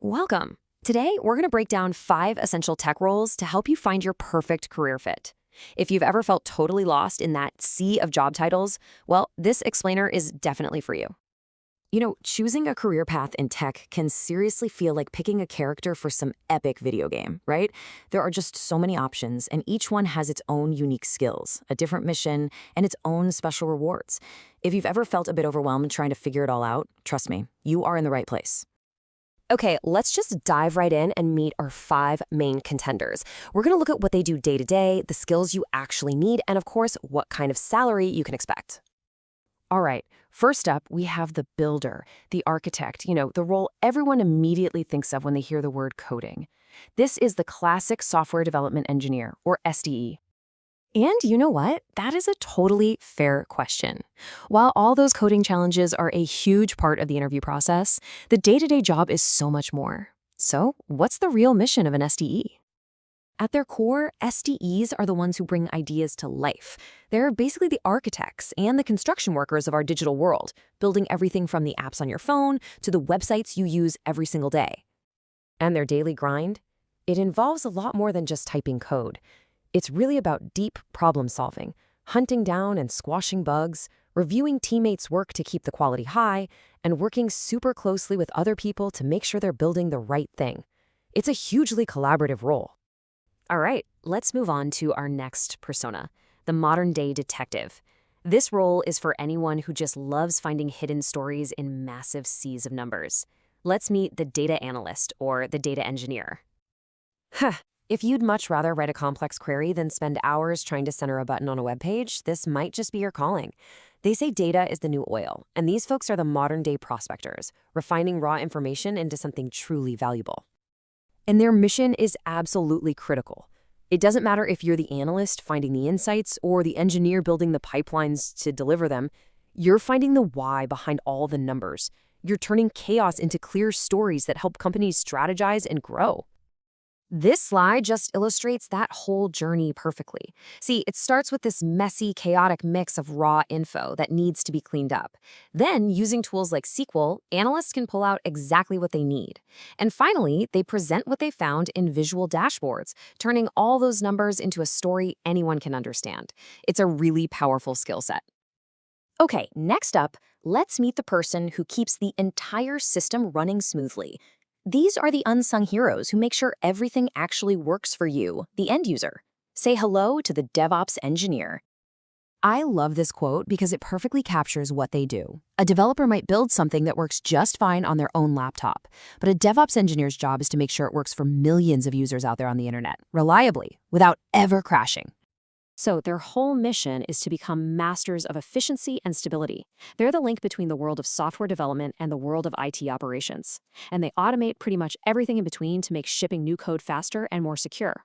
Welcome. Today, we're going to break down 5 essential tech roles to help you find your perfect career fit. If you've ever felt totally lost in that sea of job titles, well, this explainer is definitely for you. Choosing a career path in tech can seriously feel like picking a character for some epic video game, right? There are just so many options, and each one has its own unique skills, a different mission, and its own special rewards. If you've ever felt a bit overwhelmed trying to figure it all out, trust me, you are in the right place. Okay, let's just dive right in and meet our 5 main contenders. We're going to look at what they do day to day, the skills you actually need, and of course, what kind of salary you can expect. All right, first up, we have the builder, the architect, the role everyone immediately thinks of when they hear the word coding. This is the classic software development engineer, or SDE. And you know what? That is a totally fair question. While all those coding challenges are a huge part of the interview process, the day-to-day job is so much more. So, what's the real mission of an SDE? At their core, SDEs are the ones who bring ideas to life. They're basically the architects and the construction workers of our digital world, building everything from the apps on your phone to the websites you use every single day. And their daily grind? It involves a lot more than just typing code. It's really about deep problem solving, hunting down and squashing bugs, reviewing teammates' work to keep the quality high, and working super closely with other people to make sure they're building the right thing. It's a hugely collaborative role. All right, let's move on to our next persona, the modern-day detective. This role is for anyone who just loves finding hidden stories in massive seas of numbers. Let's meet the data analyst or the data engineer. If you'd much rather write a complex query than spend hours trying to center a button on a web page, this might just be your calling. They say data is the new oil, and these folks are the modern-day prospectors, refining raw information into something truly valuable. And their mission is absolutely critical. It doesn't matter if you're the analyst finding the insights or the engineer building the pipelines to deliver them. You're finding the why behind all the numbers. You're turning chaos into clear stories that help companies strategize and grow. This slide just illustrates that whole journey perfectly. See, it starts with this messy, chaotic mix of raw info that needs to be cleaned up. Then, using tools like SQL, analysts can pull out exactly what they need. And finally, they present what they found in visual dashboards, turning all those numbers into a story anyone can understand. It's a really powerful skill set. Okay, next up, let's meet the person who keeps the entire system running smoothly. These are the unsung heroes who make sure everything actually works for you, the end user. Say hello to the DevOps engineer. I love this quote because it perfectly captures what they do. A developer might build something that works just fine on their own laptop, but a DevOps engineer's job is to make sure it works for millions of users out there on the internet, reliably, without ever crashing. So their whole mission is to become masters of efficiency and stability. They're the link between the world of software development and the world of IT operations. And they automate pretty much everything in between to make shipping new code faster and more secure.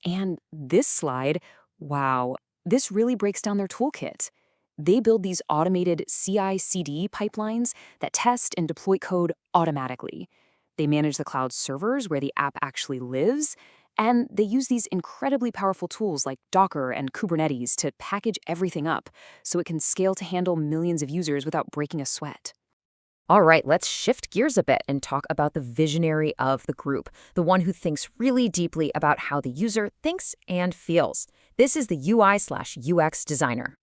And this slide, wow, this really breaks down their toolkit. They build these automated CI/CD pipelines that test and deploy code automatically. They manage the cloud servers where the app actually lives. And they use these incredibly powerful tools like Docker and Kubernetes to package everything up so it can scale to handle millions of users without breaking a sweat. All right, let's shift gears a bit and talk about the visionary of the group, the one who thinks really deeply about how the user thinks and feels. This is the UI/UX designer.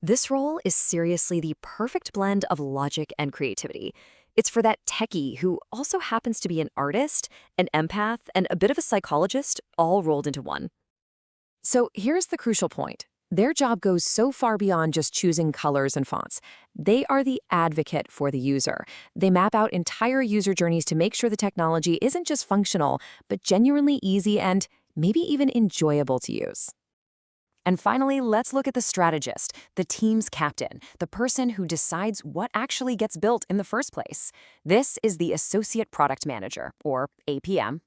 This role is seriously the perfect blend of logic and creativity. It's for that techie who also happens to be an artist, an empath, and a bit of a psychologist, all rolled into one. So here's the crucial point. Their job goes so far beyond just choosing colors and fonts. They are the advocate for the user. They map out entire user journeys to make sure the technology isn't just functional, but genuinely easy and maybe even enjoyable to use. And finally, let's look at the strategist, the team's captain, the person who decides what actually gets built in the first place. This is the associate product manager, or APM.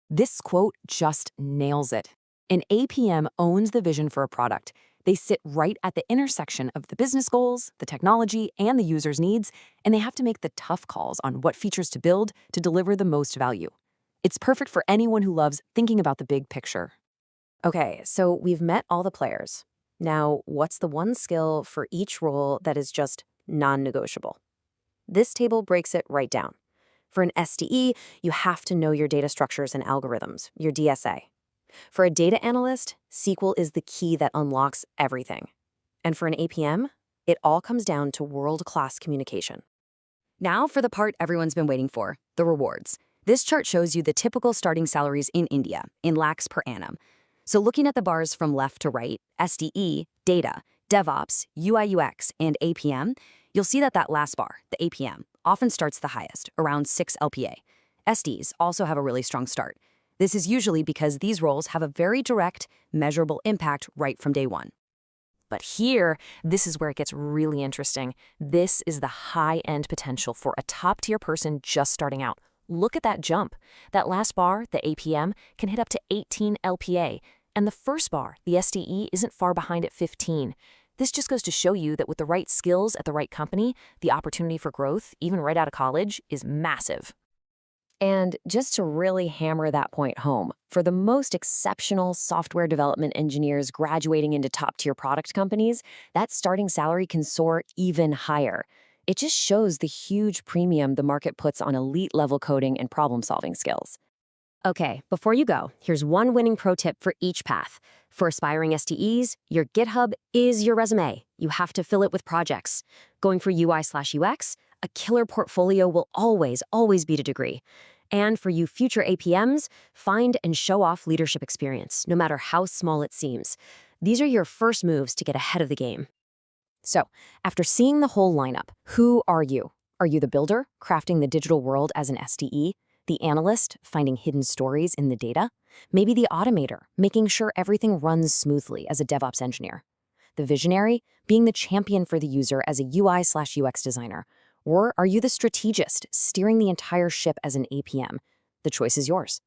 This quote just nails it. An APM owns the vision for a product. They sit right at the intersection of the business goals, the technology, and the user's needs, and they have to make the tough calls on what features to build to deliver the most value. It's perfect for anyone who loves thinking about the big picture. Okay, so we've met all the players. Now, what's the one skill for each role that is just non-negotiable? This table breaks it right down. For an SDE, you have to know your data structures and algorithms, your DSA. For a data analyst, SQL is the key that unlocks everything. And for an APM, it all comes down to world-class communication. Now for the part everyone's been waiting for, the rewards. This chart shows you the typical starting salaries in India, in lakhs per annum. So looking at the bars from left to right, SDE, data, DevOps, UI/UX, and APM, you'll see that last bar, the APM, often starts the highest, around 6 LPA. SDs also have a really strong start. This is usually because these roles have a very direct, measurable impact right from day one. But here, this is where it gets really interesting. This is the high-end potential for a top-tier person just starting out. Look at that jump. That last bar, the APM, can hit up to 18 LPA. And the first bar, the SDE, isn't far behind at 15. This just goes to show you that with the right skills at the right company, the opportunity for growth, even right out of college, is massive. And just to really hammer that point home, for the most exceptional software development engineers graduating into top-tier product companies, that starting salary can soar even higher. It just shows the huge premium the market puts on elite-level coding and problem-solving skills. Okay, before you go, here's one winning pro tip for each path. For aspiring SDEs, your GitHub is your resume. You have to fill it with projects. Going for UI/UX, a killer portfolio will always beat a degree. And for you future APMs, find and show off leadership experience, no matter how small it seems. These are your first moves to get ahead of the game. So, after seeing the whole lineup, who are you? Are you the builder, crafting the digital world as an SDE? The analyst, finding hidden stories in the data? Maybe the automator, making sure everything runs smoothly as a DevOps engineer? The visionary, being the champion for the user as a UI/UX designer? Or are you the strategist, steering the entire ship as an APM? The choice is yours.